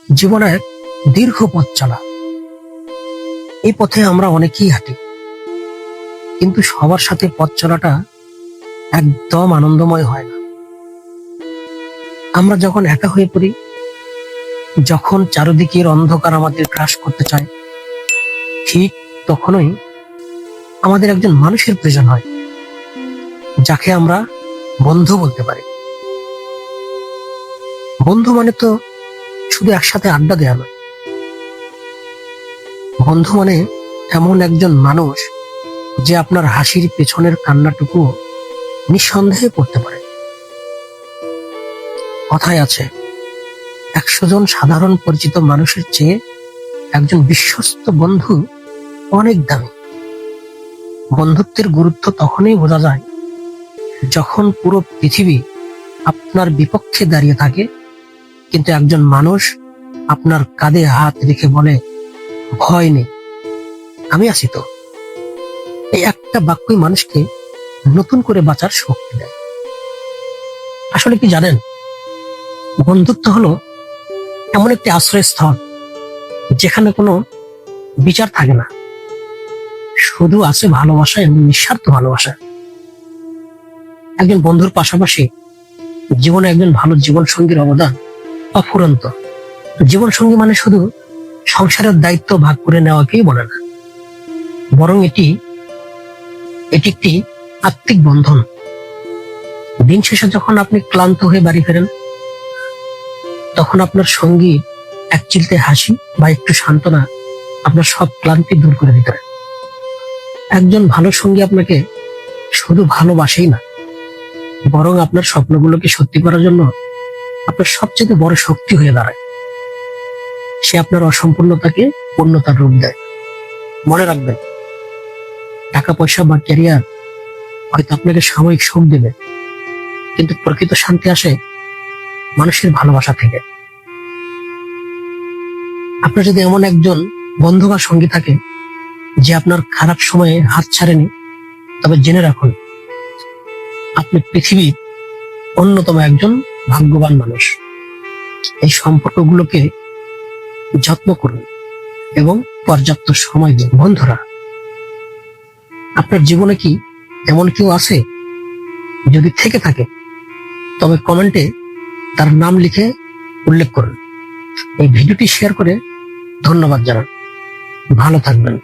জীবনের দীর্ঘ পথ চলা, এই পথে আমরা অনেকেই হাঁটি, কিন্তু সবার সাথে পথ চলাটা একদম আনন্দময় হয় না। আমরা যখন একা হয়ে পড়ি, যখন চারিদিকের অন্ধকার আমাদের গ্রাস করতে চায়, ঠিক তখনই আমাদের একজন মানুষের প্রয়োজন হয়, যাকে আমরা বন্ধু বলতে পারি। বন্ধু মানে তো শুধু একসাথে আড্ডা দেওয়া নয়। বন্ধু মানে এমন একজন মানুষ যে আপনার হাসির পেছনের কান্নাটুকু নিঃসন্দেহে পড়তে পারে। কথায় আছে, 100 জন সাধারণ পরিচিত মানুষের চেয়ে একজন বিশ্বস্ত বন্ধু অনেক দামি। বন্ধুত্বের গুরুত্ব তখনই বোঝা যায় যখন পুরো পৃথিবী আপনার বিপক্ষে দাঁড়িয়ে থাকে, কিন্তু একজন মানুষ আপনার কাঁধে হাত রেখে বলে, ভয় নেই, আমি আছি তো। এই একটা বাক্যই মানুষকে নতুন করে বাঁচার শক্তি দেয়। আসলে কি জানেন, বন্ধুত্ব হলো এমন একটি আশ্রয়স্থল যেখানে কোনো বিচার থাকে না, শুধু আছে ভালোবাসা এবং নিঃস্বার্থ ভালোবাসা। একজন বন্ধুর পাশাপাশি জীবনে একজন ভালো জীবন সঙ্গীর অবদান অফুরন্ত। জীবন সঙ্গী মানে শুধু সংসারের দায়িত্ব ভাগ করে নেওয়াকেই বলে না, বরং এটি একটি আত্মিক বন্ধন। দিন শেষে যখন আপনি ক্লান্ত হয়ে বাড়ি ফেরেন, তখন আপনার সঙ্গী এক চিলতে হাসি বা একটু সান্ত্বনা আপনার সব ক্লান্তি দূর করে দিতে পারে। একজন ভালো সঙ্গী আপনাকে শুধু ভালোবাসেই না, বরং আপনার স্বপ্নগুলোকে সত্যি করার জন্য আপনার সবচেয়ে বড় শক্তি হয়ে দাঁড়ায়। সে আপনার অসম্পূর্ণতাকে পূর্ণতার রূপ দেয়। মনে রাখবেন, টাকা পয়সা বা ক্যারিয়ার হয়তো আপনাকে সাময়িক সুখ দেবে, কিন্তু প্রকৃত শান্তি আসে মানুষের ভালোবাসা থেকে। আপনার যদি এমন একজন বন্ধু বা সঙ্গী থাকে যে আপনার খারাপ সময়ে হাত ছাড়েনি, তবে জেনে রাখুন, আপনি পৃথিবীর অন্যতম একজন ভাগ্যবান মানুষ। এই সম্পর্কগুলোকে যত্ন করুন এবং পর্যাপ্ত সময় দিন। বন্ধুরা, আপনার জীবনে কি এমন কেউ আছে? যদি থেকে থাকে, তবে কমেন্টে তার নাম লিখে উল্লেখ করুন। এই ভিডিওটি শেয়ার করে ধন্যবাদ জানান। ভালো থাকবেন।